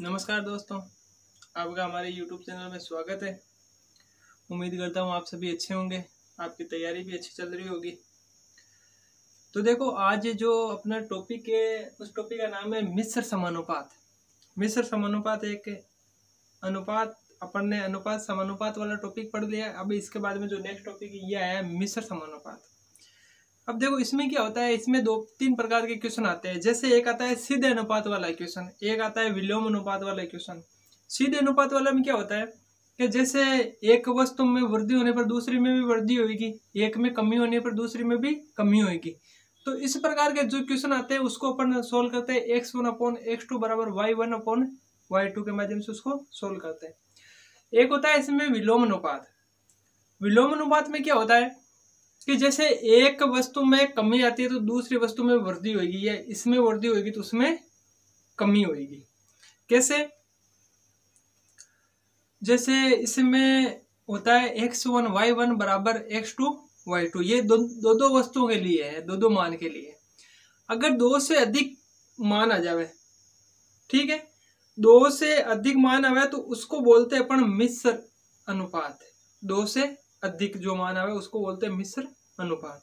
नमस्कार दोस्तों, आपका हमारे YouTube चैनल में स्वागत है। उम्मीद करता हूँ आप सभी अच्छे होंगे, आपकी तैयारी भी अच्छी चल रही होगी। तो देखो, आज जो अपना टॉपिक है उस टॉपिक का नाम है मिश्र समानुपात। मिश्र समानुपात एक अनुपात, अपन ने अनुपात समानुपात वाला टॉपिक पढ़ लिया। अब इसके बाद में जो नेक्स्ट टॉपिक है ये आया है मिश्र समानुपात। अब देखो इसमें क्या होता है, इसमें दो तीन प्रकार के क्वेश्चन आते हैं। जैसे एक आता है सीधे अनुपात वाला क्वेश्चन, एक आता है विलोम अनुपात वाला क्वेश्चन। सीधे अनुपात वाला में क्या होता है कि जैसे एक वस्तु में वृद्धि होने पर दूसरी में भी वृद्धि होगी, एक में कमी होने पर दूसरी में भी कमी होगी। तो इस प्रकार के जो क्वेश्चन आते हैं उसको अपन सोल्व करते हैं x1/x2 बराबर y1/y2 के माध्यम से उसको सोल्व करते हैं। एक होता है इसमें विलोम अनुपात। विलोम अनुपात में क्या होता है कि जैसे एक वस्तु में कमी आती है तो दूसरी वस्तु में वृद्धि होगी, या इसमें वृद्धि होगी तो उसमें कमी होगी। कैसे? जैसे इसमें होता है x1 y1 बराबर x2 y2। ये दो वस्तुओं के लिए है, दो मान के लिए। अगर दो से अधिक मान आ जावे, ठीक है, दो से अधिक मान आवे तो उसको बोलते हैं अपन मिश्र अनुपात। दो से अधिक जो मान आवे उसको बोलते हैं मिश्र अनुपात।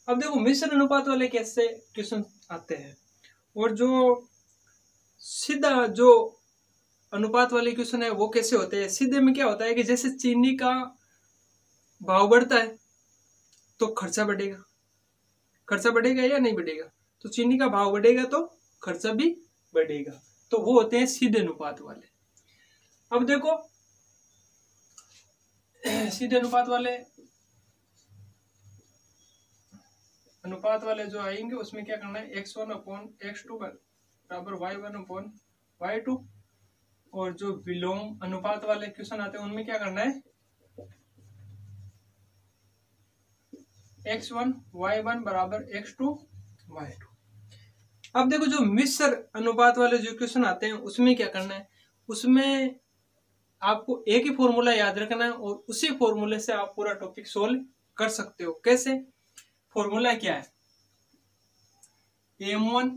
अब देखो मिश्र अनुपात वाले कैसे क्वेश्चन आते हैं, और जो सीधा जो अनुपात वाले क्वेश्चन है वो कैसे होते हैं। सीधे में क्या होता है कि जैसे चीनी का भाव बढ़ता है तो खर्चा बढ़ेगा। खर्चा बढ़ेगा या नहीं बढ़ेगा? तो चीनी का भाव बढ़ेगा तो खर्चा भी बढ़ेगा। तो वो होते हैं सीधे अनुपात वाले। अब देखो सीधे अनुपात वाले जो आएंगे उसमें क्या करना है, x1/x2 बराबर y1/y2। और जो विलोम अनुपात वाले क्वेश्चन आते हैं उनमें क्या करना है, x1 y1 बराबर x2 y2। अब देखो जो मिश्र अनुपात वाले जो क्वेश्चन आते हैं उसमें क्या करना है, उसमें आपको एक ही फॉर्मूला याद रखना है और उसी फॉर्मूले से आप पूरा टॉपिक सोल्व कर सकते हो। कैसे? फॉर्मूला क्या है, m1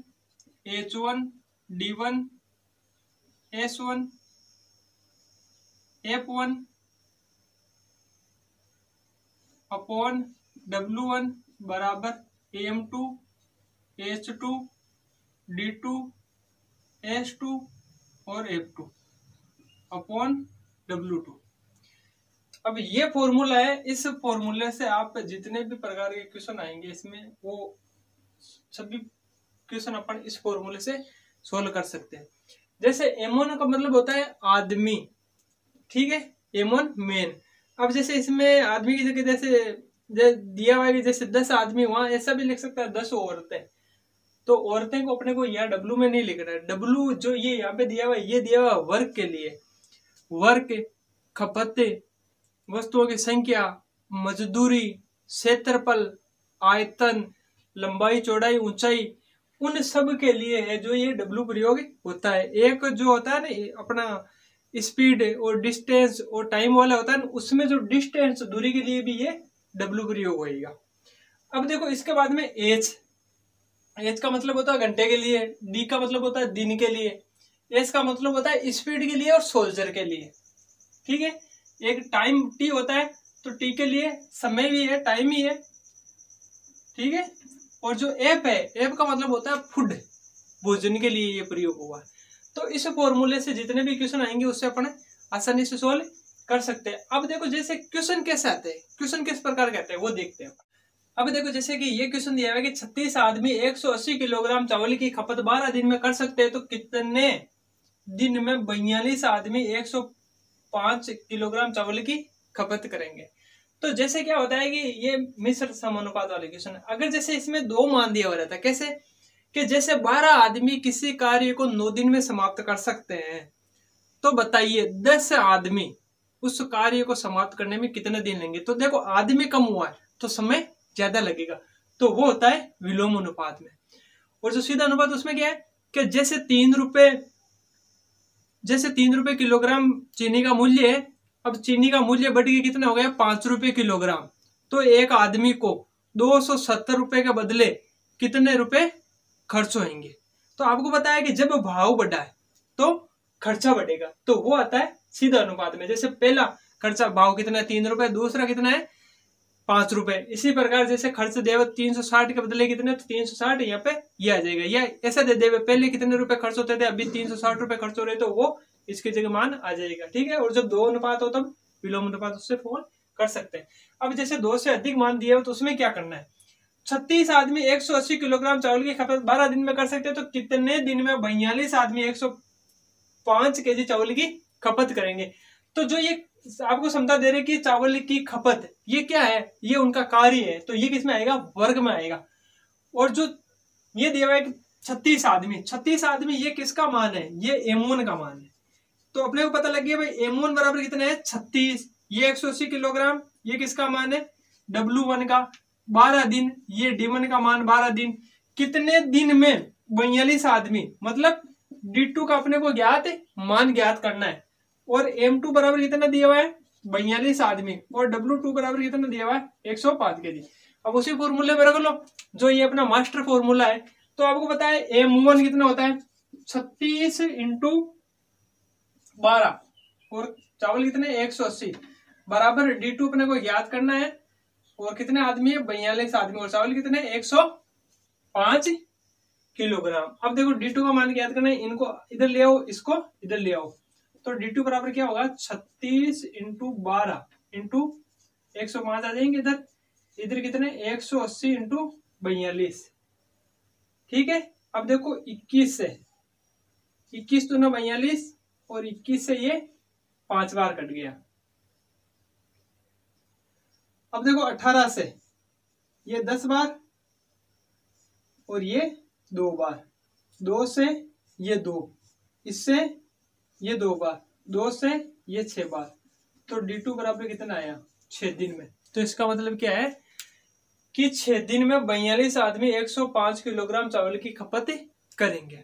h1 d1 s1 f1 upon w1 बराबर m2 h2 d2 s2 और f2 अपॉन w2। अब ये फॉर्मूला है, इस फॉर्मूले से आप जितने भी प्रकार के क्वेश्चन आएंगे इसमें वो सभी क्वेश्चन अपन इस फॉर्मूले से सोल्व कर सकते हैं। जैसे M1 का मतलब होता है आदमी, ठीक है, M1 मेन। अब जैसे इसमें आदमी की जगह जैसे दिया हुआ है जैसे 10 आदमी, वहां ऐसा भी लिख सकता है 10 औरतें। तो औरतें को अपने को यहाँ W में नहीं लिखना है। W जो ये यहाँ पे दिया हुआ है ये दिया हुआ वर्ग के लिए। वर्ग, खपते, वस्तुओं की संख्या, मजदूरी, क्षेत्रफल, आयतन, लंबाई, चौड़ाई, ऊंचाई, उन सब के लिए है जो ये W प्रयोग होता है। एक जो होता है ना अपना स्पीड और डिस्टेंस और टाइम वाला होता है ना, उसमें जो डिस्टेंस दूरी के लिए भी ये W प्रयोग होएगा। अब देखो इसके बाद में H का मतलब होता है घंटे के लिए, D का मतलब होता है दिन के लिए, S का मतलब होता है स्पीड के लिए और सोल्जर के लिए, ठीक है। एक टाइम T होता है तो T के लिए समय भी है, टाइम ही है, ठीक है। और जो F है, F का मतलब होता है फूड, भोजन के लिए ये प्रयोग हुआ है। तो इस फॉर्मूले से जितने भी क्वेश्चन आएंगे उससे अपन आसानी से सोल्व कर सकते हैं। अब देखो जैसे क्वेश्चन कैसे आते हैं, क्वेश्चन किस प्रकार के आते हैं वो देखते हैं। अब देखो जैसे कि ये क्वेश्चन दिया है कि 36 आदमी 180 किलोग्राम चावल की खपत 12 दिन में कर सकते हैं, तो कितने दिन में 42 आदमी 105 किलोग्राम चावल की खपत करेंगे। तो जैसे क्या होता है कि ये मिश्र समानुपात वाले क्वेश्चन है। अगर जैसे इसमें दो मान दिया हो रहता है, कैसे कि जैसे 12 आदमी किसी कार्य को 9 दिन में समाप्त कर सकते हैं, तो बताइए 10 आदमी उस कार्य को समाप्त करने में कितने दिन लेंगे। तो देखो आदमी कम हुआ है तो समय ज्यादा लगेगा, तो वो होता है विलोम अनुपात में। और जो सीधा अनुपात उसमें क्या है कि जैसे 3 रुपए किलोग्राम चीनी का मूल्य है, अब चीनी का मूल्य बढ़ के कितना हो गया 5 रुपए किलोग्राम, तो एक आदमी को 270 रुपए के बदले कितने रुपए खर्च होंगे। तो आपको पता है कि जब भाव बढ़ा है तो खर्चा बढ़ेगा, तो वो आता है सीधा अनुपात में। जैसे पहला खर्चा भाव कितना है 3 रुपए, दूसरा कितना है 5 रुपए। इसी प्रकार जैसे खर्च देवे 360 के बदले कितने, तो 360 यहाँ पे ये आ जाएगा। या ऐसा दे देवे पहले कितने रुपए खर्च होते थे, अभी 360 रुपए खर्च हो रहे, तो वो इसकी जगह मान आ जाएगा। ठीक है, और जब 2 अनुपात हो तब विलोम अनुपात उससे फोन कर सकते हैं। अब जैसे 2 से अधिक मान दिया हो तो उसमें क्या करना है, 36 आदमी 180 किलोग्राम चावल की खपत 12 दिन में कर सकते हैं, तो कितने दिन में 42 आदमी 105 केजी चावल की खपत करेंगे। तो जो ये आपको समझा दे रहे कि चावल की खपत ये क्या है, ये उनका कार्य है, तो ये किसमें आएगा, वर्ग में आएगा। और जो ये दिया हुआ है 36 आदमी ये किसका मान है, ये M1 का मान है। तो अपने को पता लग गया भाई M1 बराबर कितना है 36, ये 180 किलोग्राम, ये किसका मान है W1 का। 12 दिन, ये D1 का मान 12 दिन। कितने दिन में 42 आदमी, मतलब D2 का अपने को ज्ञात मान ज्ञात करना है। और M2 बराबर कितना दिया हुआ है 42 आदमी, और W2 बराबर कितना दिया हुआ है 105 केजी। अब उसी फॉर्मूले में रख लो जो ये अपना मास्टर फॉर्मूला है। तो आपको पता है M1 कितना होता है 36 इंटू 12, और चावल कितने 180 बराबर D2 अपने को ज्ञात करना है। और कितने आदमी है 42 आदमी, और चावल कितने 105 किलोग्राम। अब देखो D2 का मान ज्ञात करना है, इनको इधर ले आओ, इसको इधर ले आओ, तो D2 बराबर क्या होगा 36 इंटू 12 इंटू 105 आ जाएंगे इधर, इधर कितने 180 इंटू 42। ठीक है, अब देखो 21 से 21 तो ना 42, और 21 से ये 5 बार कट गया। अब देखो 18 से ये 10 बार, और ये 2 बार, 2 से ये 2, इससे ये 2 बार, 2 से ये 6 बार, तो D2 बराबर कितना आया 6 दिन में। तो इसका मतलब क्या है कि 6 दिन में 42 आदमी 105 किलोग्राम चावल की खपत करेंगे।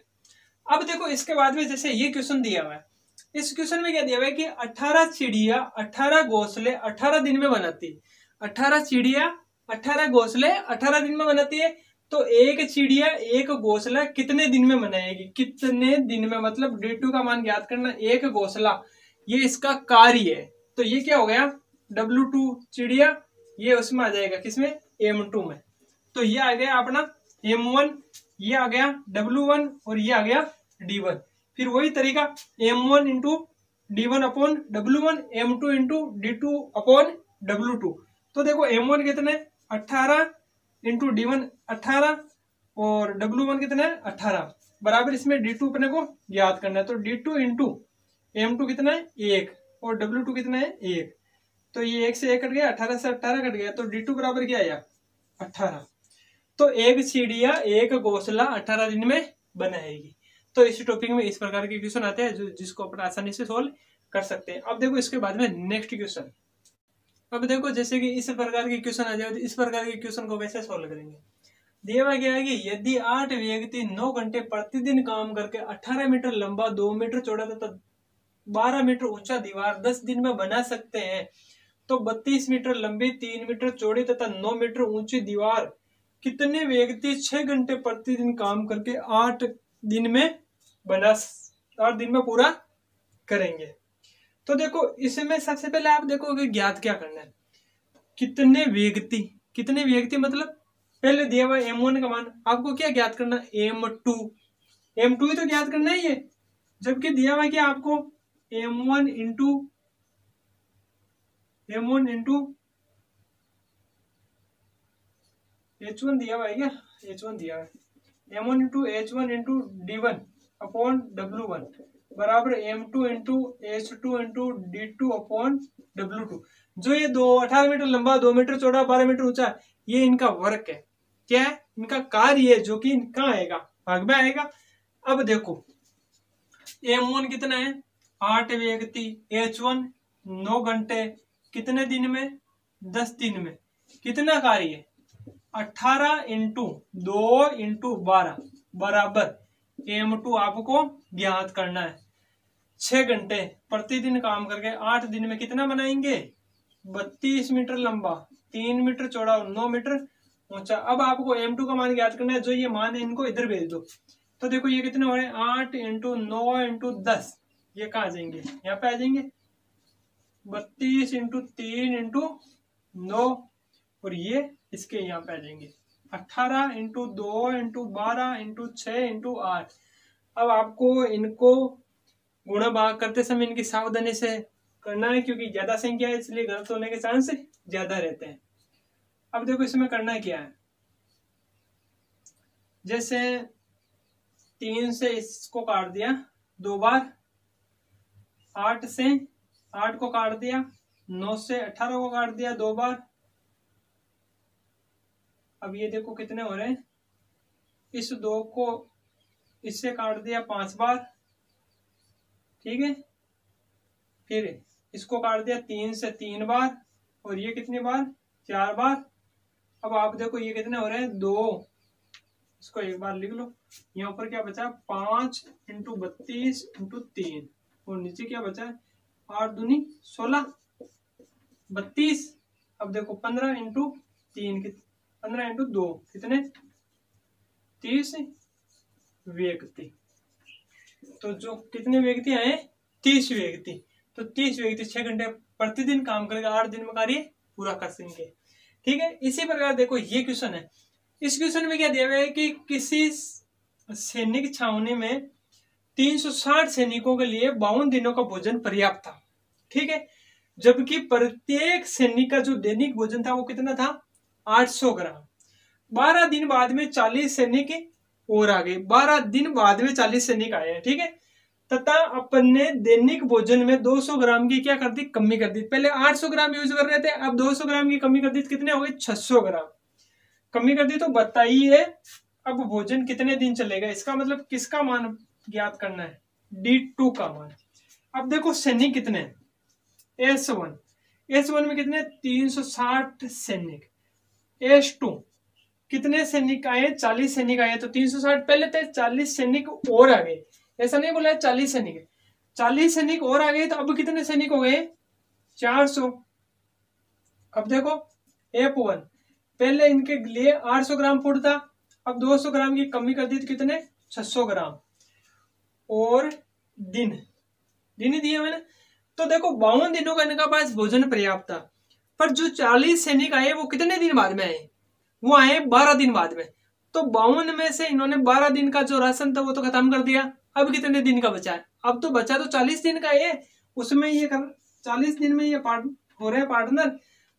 अब देखो इसके बाद में जैसे ये क्वेश्चन दिया हुआ है, इस क्वेश्चन में क्या दिया हुआ है कि 18 चिड़िया 18 घोंसले 18 दिन में बनाती है। 18 चिड़िया 18 घोंसले 18 दिन में बनाती है, तो एक चिड़िया एक घोंसला कितने दिन में बनाएगी, कितने दिन में, मतलब D2 का मान ज्ञात करना। एक घोंसला ये इसका कार्य है, तो ये क्या हो गया W2 चिड़िया, ये उसमें आ जाएगा किसमें M2 में। तो ये आ गया अपना M1, ये आ गया W1, और ये आ गया D1। फिर वही तरीका M1 into D1 upon W1, M2 into D2 upon W2। तो देखो M1 कितने 18 इंटू D1 18, और W1 कितना है 18 बराबर इसमें D2 अपने को याद करना है। तो D2 इंटू M2 कितना है 1, और W2 कितना है 1, तो ये 1 से 1 कट गया, 18 से 18 कट गया, तो D2 बराबर क्या आया 18। तो एक चिड़िया एक घोंसला 18 दिन में बनाएगी। तो इस टॉपिक में इस प्रकार के क्वेश्चन आते हैं जिसको अपन आसानी से सोल्व कर सकते हैं। अब देखो इसके बाद में नेक्स्ट क्वेश्चन। अब देखो जैसे कि इस प्रकार के क्वेश्चन आ जाए तो इस प्रकार के क्वेश्चन को कैसे सोल्व करेंगे। दिया हुआ क्या है कि यदि 8 व्यक्ति 9 घंटे प्रतिदिन काम करके 18 मीटर लंबा 2 मीटर चौड़ा तथा 12 मीटर ऊंचा दीवार 10 दिन में बना सकते हैं, तो 32 मीटर लंबी 3 मीटर चौड़ी तथा 9 मीटर ऊंची दीवार कितने व्यक्ति 6 घंटे प्रतिदिन काम करके 8 दिन में पूरा करेंगे। तो देखो इसमें सबसे पहले आप देखोगे ज्ञात क्या करना है, कितने व्यक्ति मतलब पहले दिया हुआ M1 का मान आपको क्या ज्ञात करना, M2 ही तो ज्ञात करना है ये, जबकि दिया हुआ क्या आपको M1 इंटू H1 दिया हुआ है क्या, H1 दिया हुआ है M1 into H1 into D1 upon W1 बराबर M2 into H2 into D2 upon W2। जो ये 18 मीटर लंबा 2 मीटर चौड़ा 12 मीटर ऊंचा, ये इनका वर्क है, क्या है इनका कार्य है, जो कि कहाँ आएगा भाग में आएगा। अब देखो M1 कितना है 8 व्यक्ति, H1 9 घंटे कितने दिन में 10 दिन में, कितना कार्य है 18 इंटू 2 इंटू 12 बराबर M2 आपको ज्ञात करना है। 6 घंटे प्रतिदिन काम करके 8 दिन में कितना बनाएंगे 32 मीटर लंबा 3 मीटर चौड़ा 9 मीटर ऊंचा। अब आपको M2 का मान ज्ञात करना है, जो ये मान है इनको इधर भेज दो। तो देखो ये कितने हो रहे हैं 8 इंटू 9 इंटू 10 ये कहाँ आ जाएंगे, यहाँ पे आ जाएंगे 32 इंटू 3 इंटू 9, और ये इसके यहाँ पे आ जाएंगे 18 इंटू 2 इंटू 12 इंटू 6 इंटू 8। अब आपको इनको गुणा भाग करते समय इनकी सावधानी से करना है, क्योंकि ज्यादा संख्या है इसलिए गलत होने के चांस ज्यादा रहते हैं। अब देखो इसमें करना क्या है, जैसे 3 से इसको काट दिया 2 बार, 8 से 8 को काट दिया, 9 से 18 को काट दिया 2 बार। अब ये देखो कितने हो रहे हैं, इस 2 को इससे काट दिया 5 बार, ठीक है। फिर इसको काट दिया 3 से 3 बार, और ये कितनी बार, 4 बार। अब आप देखो ये कितने हो रहे हैं, 2, इसको एक बार लिख लो। यहाँ ऊपर क्या बचा, 5 इंटू 32 इंटू 3, और नीचे क्या बचा है 8 दूनी 16 32। अब देखो 15 इंटू 3 15 इंटू 2 कितने 30 व्यक्ति। तो जो कितने व्यक्ति आए 30 व्यक्ति। तो 30 व्यक्ति 6 घंटे प्रतिदिन काम करेगा, 8 दिन में कार्य पूरा कर सकेंगे, ठीक है। इसी प्रकार देखो ये क्वेश्चन है, इस क्वेश्चन में क्या दिया हुआ है कि किसी सैनिक छावनी में 360 सैनिकों के लिए 52 दिनों का भोजन पर्याप्त था, ठीक है। जबकि प्रत्येक सैनिक का जो दैनिक भोजन था वो कितना था 800 ग्राम। 12 दिन बाद में 40 सैनिक और आ गए, 12 दिन बाद में 40 सैनिक आए हैं, ठीक है। तथा अपने दैनिक भोजन में 200 ग्राम की क्या कर दी, कमी कर दी। पहले 800 ग्राम यूज कर रहे थे, अब 200 ग्राम की कमी कर दी, कितने हो गए 600 ग्राम कमी कर दी। तो बताइए अब भोजन कितने दिन चलेगा। इसका मतलब किसका मान ज्ञात करना है, D2 का मान। अब देखो सैनिक कितने हैं, S1 में कितने 360 सैनिक, S2 कितने सैनिक आए 40 सैनिक आए। तो 360 पहले थे, 40 सैनिक और आ गए, ऐसा नहीं बोला 40 सैनिक है, 40 सैनिक और आ गए। तो अब कितने सैनिक हो गए 400। अब देखो F1 पहले इनके लिए 800 ग्राम फूड था, अब 200 ग्राम की कमी कर दी तो कितने 600 ग्राम, और दिन ही दिया मैंने। तो देखो 52 दिनों का इनका पास भोजन पर्याप्त था। पर जो 40 सैनिक आए वो कितने दिन बाद में आए, वो आए 12 दिन बाद में। तो 52 में से इन्होंने 12 दिन का जो राशन था वो तो खत्म कर दिया। अब कितने दिन का बचा है, अब तो बचा तो 40 दिन का है, उसमें ये 40 दिन में ये हो रहे हैं पार्टनर।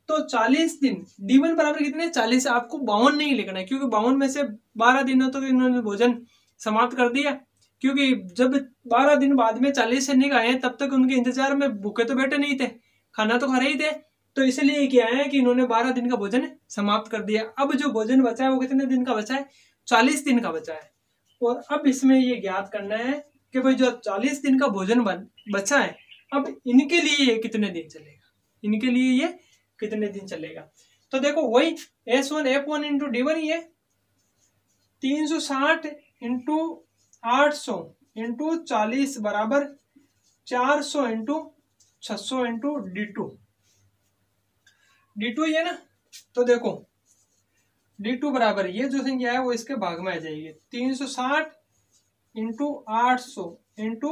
तो 40 दिन D1 बराबर कितने 40। आपको 52 नहीं लिखना है, क्योंकि 52 में से 12 दिनों तक इन्होंने भोजन समाप्त कर दिया। क्योंकि जब 12 दिन बाद में 40 सैनिक आए तब तक उनके इंतजार में भूखे तो बैठे नहीं थे, खाना तो खा रहे ही थे। तो इसलिए क्या है कि इन्होंने 12 दिन का भोजन समाप्त कर दिया। अब जो भोजन बचा है वो कितने दिन का बचा है 40 दिन का बचा है। और अब इसमें ये ज्ञात करना है कि भाई जो 40 दिन का भोजन बचा है अब इनके लिए ये कितने दिन चलेगा, इनके लिए ये कितने दिन चलेगा। तो देखो वही S1 F1 इंटू D1 ही है, 360 इंटू 800 इंटू 40 बराबर 400 इंटू 600 इंटू D2 ये ना। तो देखो D2 बराबर ये जो संख्या है वो इसके भाग में आ जाएगी, 360 इंटू 800 इंटू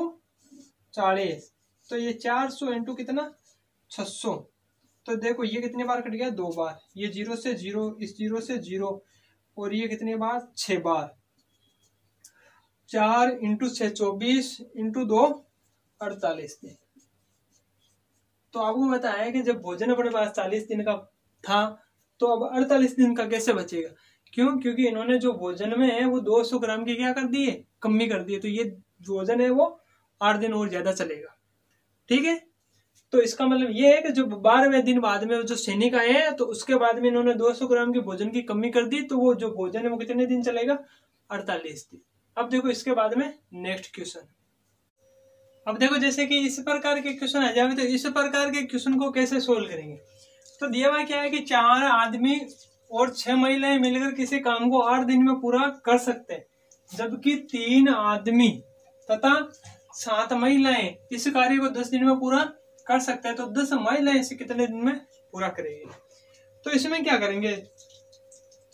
40, तो ये 400 इंटू कितना 600। तो देखो ये कितने बार कट गया 2 बार, ये 0 से 0, इस 0 से 0, और ये कितने बार 6 बार, 4 इंटू 6 24 इंटू 2 48 दिन। तो आपको बताया कि जब भोजन अपने पास 40 दिन का था तो अब 48 दिन का कैसे बचेगा। क्यों, क्योंकि इन्होंने जो भोजन में है वो 200 ग्राम की क्या कर दिए, कमी कर दिए। तो ये भोजन है वो 8 दिन और ज्यादा चलेगा, ठीक है। तो इसका मतलब ये है कि जो 12वें दिन बाद में जो सैनिक आए हैं तो उसके बाद में इन्होंने 200 ग्राम की भोजन की कमी कर दी, तो वो जो भोजन है वो कितने दिन चलेगा 48 दिन। अब देखो इसके बाद में नेक्स्ट क्वेश्चन। अब देखो जैसे कि इस प्रकार के क्वेश्चन आ जाएंगे, तो इस प्रकार के क्वेश्चन को कैसे सोल्व करेंगे। तो दिया हुआ क्या है कि 4 आदमी और 6 महिलाएं मिलकर किसी काम को 8 दिन में पूरा कर सकते हैं, जबकि 3 आदमी तथा 7 महिलाएं इस कार्य को 10 दिन में पूरा कर सकते हैं। तो 10 महिलाएं इसे कितने दिन में पूरा करेंगे। तो इसमें क्या करेंगे,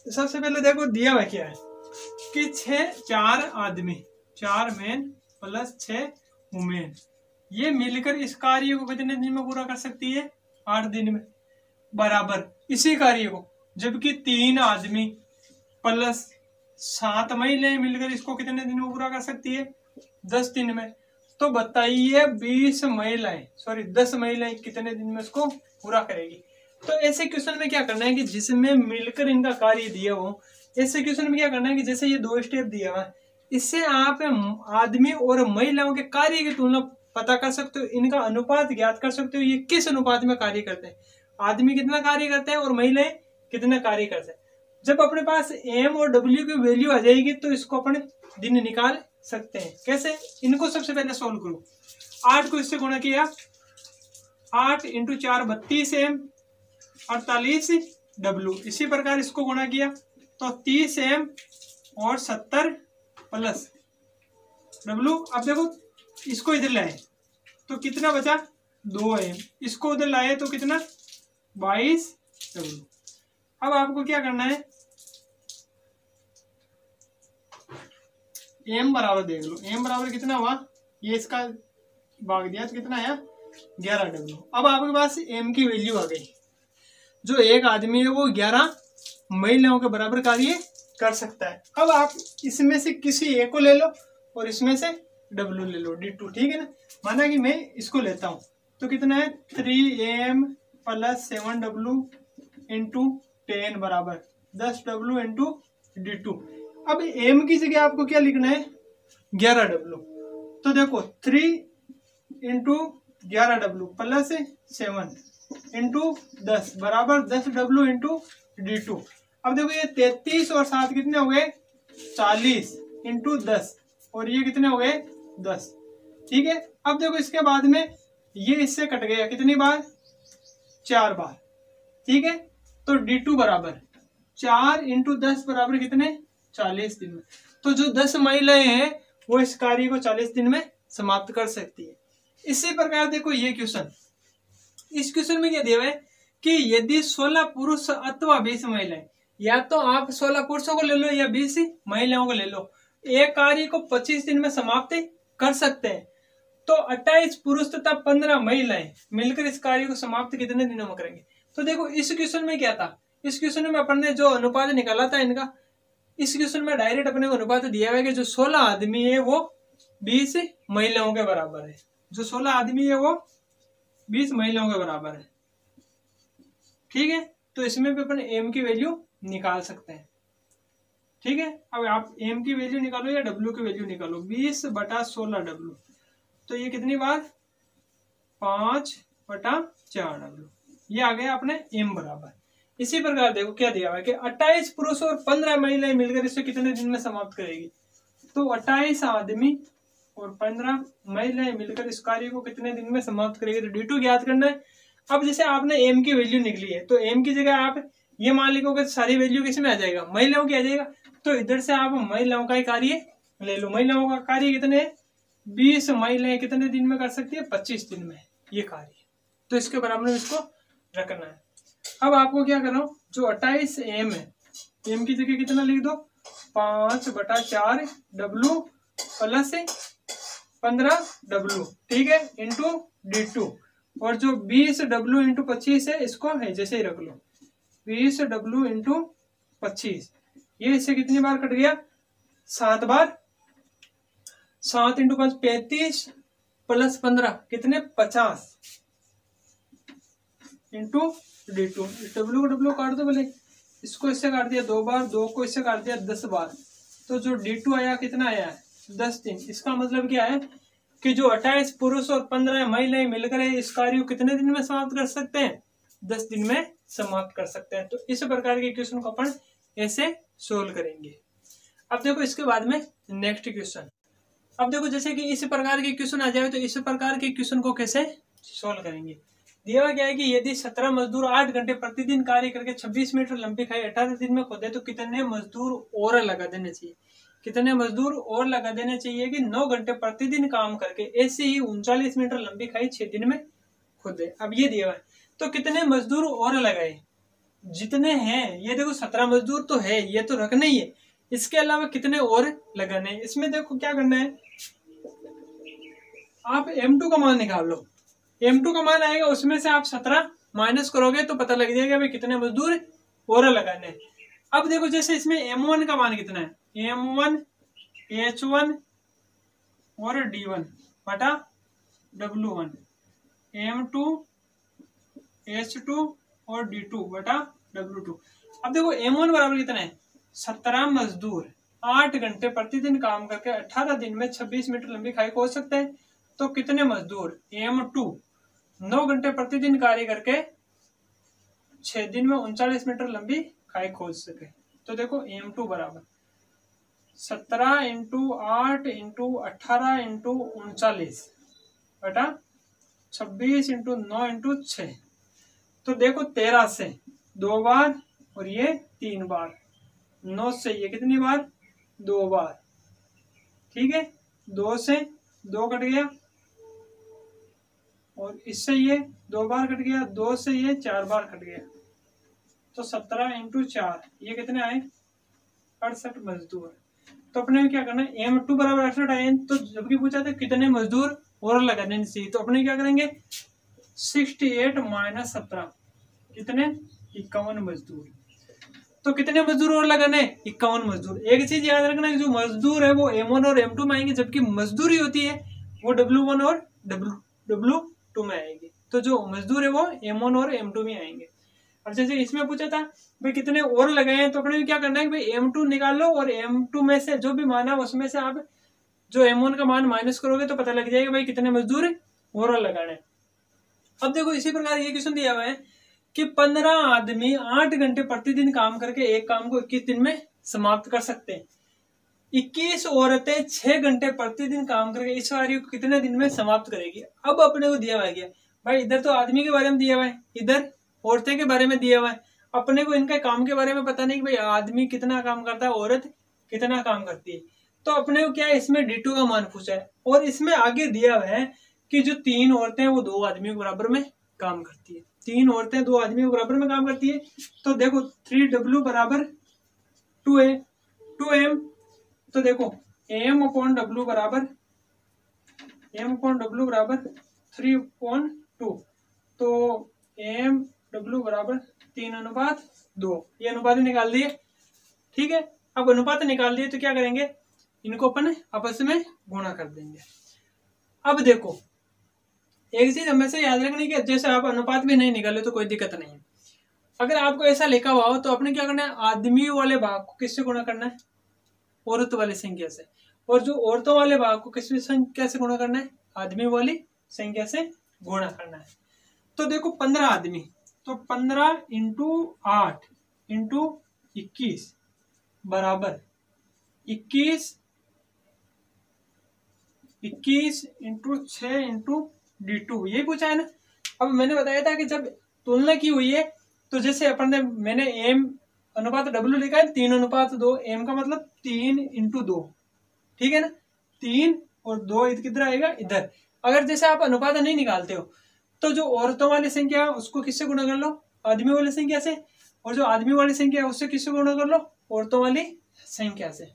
सबसे पहले देखो दिया हुआ क्या है कि 4 आदमी, 4 मैन प्लस 6 वुमेन, ये मिलकर इस कार्य को कितने दिन में पूरा कर सकती है? 8 दिन में। बराबर इसी कार्य को जबकि 3 आदमी प्लस 7 महिलाएं मिलकर इसको कितने दिन में पूरा कर सकती है? 10 दिन में। तो बताइए 10 महिलाएं कितने दिन में इसको पूरा करेगी? तो ऐसे क्वेश्चन में क्या करना है कि जिसमें मिलकर इनका कार्य दिया हो, ऐसे क्वेश्चन में क्या करना है कि जैसे ये 2 स्टेप दिया हुआ है, इससे आप आदमी और महिलाओं के कार्य की तुलना पता कर सकते हो, इनका अनुपात ज्ञात कर सकते हो, ये किस अनुपात में कार्य करते हैं, आदमी कितना कार्य करते हैं और महिलाएं कितना कार्य करते हैं। जब अपने पास एम और डब्ल्यू की वैल्यू आ जाएगी तो इसको अपने दिन निकाल सकते हैं। कैसे? इनको सबसे पहले सोल्व करो। 8 को इससे गुणा किया, 8 × 4 32 एम, 48 डब्ल्यू। इसी प्रकार इसको गुणा किया तो 30 एम और 70 प्लस डब्ल्यू। अब देखो इसको इधर लाए तो कितना बचा? 2 एम। इसको उधर लाए तो कितना? 22 डब्ल्यू। अब आपको क्या करना है, एम बराबर देख लो, एम बराबर कितना हुआ, ये इसका भाग दिया तो कितना आया? 11 डब्ल्यू। अब आपके पास एम की वैल्यू आ गई। जो एक आदमी है वो 11 महिलाओं के बराबर कार्य कर सकता है। अब आप इसमें से किसी एक को ले लो और इसमें से डब्ल्यू ले लो, D2, ठीक है ना। माना कि मैं इसको लेता हूं तो कितना है? 3m + 7w × 10 बराबर 10w × D2। अब m की जगह आपको क्या लिखना है? 11w। तो देखो 3 × 11w + 7 × 10 बराबर 10w × D2। अब देखो ये 33 और 7 कितने हो गए? 40 × 10 और ये कितने हो गए? 10, ठीक है। अब देखो इसके बाद में ये इससे कट गया कितनी बार? 4 बार, ठीक है। तो D2 बराबर 4 × 10 बराबर कितने? 40 दिन में। तो जो 10 महिलाएं हैं वो इस कार्य को 40 दिन में समाप्त कर सकती है। इसी प्रकार देखो ये क्वेश्चन, इस क्वेश्चन में क्या दिया है कि यदि 16 पुरुष अथवा 20 महिलाएं, या तो आप 16 पुरुषों को ले लो या 20 महिलाओं को ले लो, एक कार्य को 25 दिन में समाप्त कर सकते हैं, तो 28 पुरुष तथा 15 महिलाएं मिलकर इस कार्य को समाप्त कितने दिनों में करेंगे? तो देखो इस क्वेश्चन में क्या था, इस क्वेश्चन में अपन ने जो अनुपात निकाला था इनका, इस क्वेश्चन में डायरेक्ट अपने को अनुपात दिया हुआ है कि जो 16 आदमी है वो 20 महिलाओं के बराबर है, जो 16 आदमी है वो 20 महिलाओं के बराबर है, ठीक है। तो इसमें भी अपन एम की वैल्यू निकाल सकते हैं, ठीक है। अब आप एम की वैल्यू निकालो या डब्ल्यू की वैल्यू निकालो, 20/16 डब्ल्यू, तो ये कितनी बार? 5/4 डब्ल्यू, ये आ गया अपने एम बराबर। इसी प्रकार देखो क्या दिया हुआ है कि 28 पुरुष और 15 महिलाएं मिलकर इसे कितने दिन में समाप्त करेगी? तो 28 आदमी और 15 महिलाएं मिलकर इस कार्य को कितने दिन में समाप्त करेगी? तो D2 ज्ञात करना है। अब जैसे आपने एम की वैल्यू निकली है तो एम की जगह आप ये मान लिखोगे सारी वैल्यू किस में आ जाएगा? महिलाओं की आ जाएगा। तो इधर से आप महिलाओं का ही कार्य ले लो। महिलाओं का कार्य कितने? 20 महिलाएं कितने दिन में कर सकती है? 25 दिन में ये कार्य। तो इसके बराबर में इसको रखना है। अब आपको क्या करना हो, जो 28 एम है, एम की जगह कितना लिख दो? 5/4 डब्ल्यू प्लस 15 डब्ल्यू, ठीक है, इंटू D2। और जो 20 डब्ल्यू इंटू 25 है इसको है जैसे ही रख लो, 20 डब्ल्यू इंटू 25, ये इससे कितनी बार कट गया? 7 बार। 7 × 5 35 प्लस 15 कितने? 50 इंटू D2। डब्ल्यू को डब्ल्यू काट दो, बोले इसको इससे काट दिया 2 बार, 2 को इससे काट दिया 10 बार। तो जो D2 आया कितना आया है? 10 दिन। इसका मतलब क्या है कि जो 28 पुरुष और 15 महिलाएं मिलकर इस कार्य को कितने दिन में समाप्त कर सकते हैं? 10 दिन में समाप्त कर सकते हैं। तो इस प्रकार के क्वेश्चन को अपन ऐसे सोल्व करेंगे। अब देखो इसके बाद में नेक्स्ट क्वेश्चन। अब देखो जैसे कि इस प्रकार के क्वेश्चन आ जाए तो इस प्रकार के क्वेश्चन को कैसे सोल्व करेंगे। दिया क्या है कि यदि 17 मजदूर 8 घंटे प्रतिदिन कार्य करके 26 मीटर लंबी खाई 18 दिन में खोदे तो कितने मजदूर और लगा देने चाहिए? कितने मजदूर और लगा देने चाहिए कि 9 घंटे प्रतिदिन काम करके ऐसे ही 39 मीटर लंबी खाई 6 दिन में खोदे। अब ये दिया है तो कितने मजदूर और लगाए? जितने हैं ये देखो 17 मजदूर तो है, ये तो रखने ही है, इसके अलावा कितने और लगाने हैं। इसमें देखो क्या करना है, आप M2 का मान निकाल लो। M2 का मान आएगा, उसमें से आप 17 माइनस करोगे तो पता लग जाएगा भाई कितने मजदूर और लगाने हैं। अब देखो जैसे इसमें M1 का मान कितना है, M1 H1 और D1 बटा W1, M2 H2 और D2 बटा W2। अब देखो M1 बराबर कितना है, 17 मजदूर 8 घंटे प्रतिदिन काम करके 18 दिन में 26 मीटर लंबी खाई खोद सकते हैं। तो कितने मजदूर M2 9 घंटे प्रतिदिन कार्य करके 6 दिन में 39 मीटर लंबी खाई खोद सके। तो देखो M2 बराबर 17 इंटू 8 इंटू 18 इंटू 39 बटा 26 इंटू 9 इंटू 6। तो देखो 13 से 2 बार और ये 3 बार, 9 से ये कितनी बार, 2 बार, ठीक है। 2 से 2 कट गया और इससे ये 2 बार कट गया, 2 से ये 4 बार कट गया। तो 17 इंटू 4 ये कितने आए, 68 मजदूर। तो अपने क्या करना है, M2 बराबर 68 आए, तो जबकि पूछा था कितने मजदूर और लगाने चाहिए, तो अपने क्या करेंगे 68 माइनस 17 कितने 51 मजदूर। तो कितने मजदूर और लगाने, 51 मजदूर। एक चीज याद रखना है, जो मजदूर है वो M1 और M2 में आएंगे, जबकि मजदूरी होती है वो W1 और W2 में आएगी। तो जो मजदूर है वो M1 और M2 में आएंगे। और जैसे इसमें पूछा था भाई कितने और लगाए हैं, तो अपने क्या करना है भाई M2 निकाल लो और M2 में से जो भी मान है उसमें से आप जो M1 का मान माइनस करोगे तो पता लग जाएगा भाई कितने मजदूर और लगाने। अब देखो इसी प्रकार ये क्वेश्चन दिया हुआ है कि 15 आदमी 8 घंटे प्रतिदिन काम करके एक काम को 21 दिन में समाप्त कर सकते हैं। 21 औरतें 6 घंटे प्रतिदिन काम करके इस कार्य को कितने दिन में समाप्त करेगी। अब अपने को दिया हुआ है भाई, इधर तो आदमी के बारे में दिया हुआ है, इधर औरतें के बारे में दिया हुआ है। अपने को इनके काम के बारे में पता नहीं कि भाई आदमी कितना काम करता है, औरत कितना काम करती है। तो अपने को क्या है, इसमें D2 का मान पूछा है और इसमें आगे दिया हुआ है कि जो 3 औरतें हैं वो 2 आदमियों के बराबर में काम करती है। 3 औरतें 2 आदमियों के बराबर में काम करती है। तो देखो 3W बराबर 2M। तो देखो M/W बराबर 3/2। तो M/W बराबर 3:2। ये अनुपात निकाल दिए, ठीक है। अब अनुपात निकाल दिए तो क्या करेंगे, इनको अपन आपस में गुणा कर देंगे। अब देखो एक चीज हमेशा याद रखनी कि जैसे आप अनुपात भी नहीं निकाले तो कोई दिक्कत नहीं है। अगर आपको ऐसा लिखा हुआ हो तो आपने क्या करना है, आदमी वाले भाग को किससे गुणा करना है, औरत वाली संख्या से, और जो औरतों वाले भाग को किस संख्या से गुणा करना है, आदमी वाली संख्या से गुणा करना है। तो देखो 15 आदमी, तो 15 इंटू 8 इंटू 21 बराबर 21 इंटू 6 इंटू D2, यही पूछा है ना। अब मैंने बताया था कि जब तुलना की हुई है तो जैसे अपन ने मैंने M अनुपात W लिखा है 3:2। M का मतलब 3 इंटू 2, ठीक है ना। 3 और 2 किधर आएगा, इधर। अगर जैसे आप अनुपात नहीं निकालते हो तो जो औरतों वाली संख्या उसको किससे गुणा कर लो, आदमी वाली संख्या से, और जो आदमी वाली संख्या है उससे किससे गुणा कर लो, औरतों वाली संख्या से।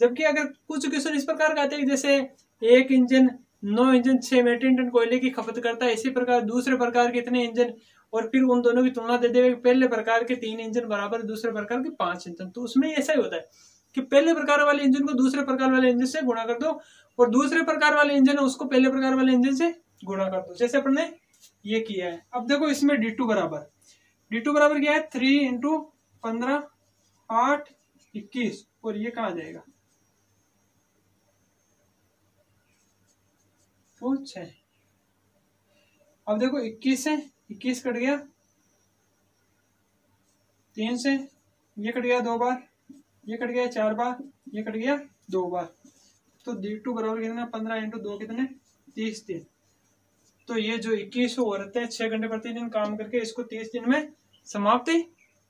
जबकि अगर कुछ क्वेश्चन इस प्रकार का आते हैं जैसे एक इंजन 9 इंजन 6 मीट्रिक टन कोयले की खपत करता है, इसी प्रकार दूसरे प्रकार के इतने इंजन, और फिर उन दोनों की तुलना दे देगा पहले प्रकार के 3 इंजन बराबर दूसरे प्रकार के 5 इंजन। तो उसमें ऐसा ही होता है कि पहले प्रकार वाले इंजन को दूसरे प्रकार वाले इंजन से गुणा कर दो और दूसरे प्रकार वाले इंजन है उसको पहले प्रकार वाले इंजन से गुणा कर दो, जैसे अपन ने ये किया है। अब देखो इसमें D2 बराबर क्या है, 3 इंटू 15 8 21, और ये कहाँ जाएगा, तो 6। अब देखो 21 से 21 कट गया, 3 से ये कट गया 2 बार, ये कट गया 4 बार, ये कट गया 2 बार। तो D2 बराबर कितना, 15 इंटू 2 कितने 30 दिन। तो ये जो 21 औरतें 6 घंटे प्रतिदिन काम करके इसको 30 दिन में समाप्त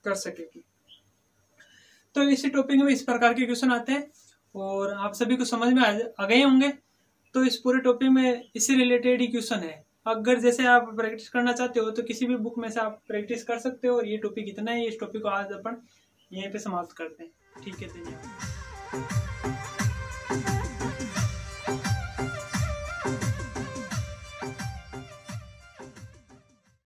कर सकेगी। तो इसी टॉपिक में इस प्रकार के क्वेश्चन आते हैं और आप सभी को समझ में आ गए होंगे। तो इस पूरे टॉपिक में इससे रिलेटेड ही क्वेश्चन है। अगर जैसे आप प्रैक्टिस करना चाहते हो तो किसी भी बुक में से आप प्रैक्टिस कर सकते हो। और ये टॉपिक इतना ही, इस टॉपिक को आज अपन यहीं पे समाप्त करते हैं। ठीक है, धन्यवाद।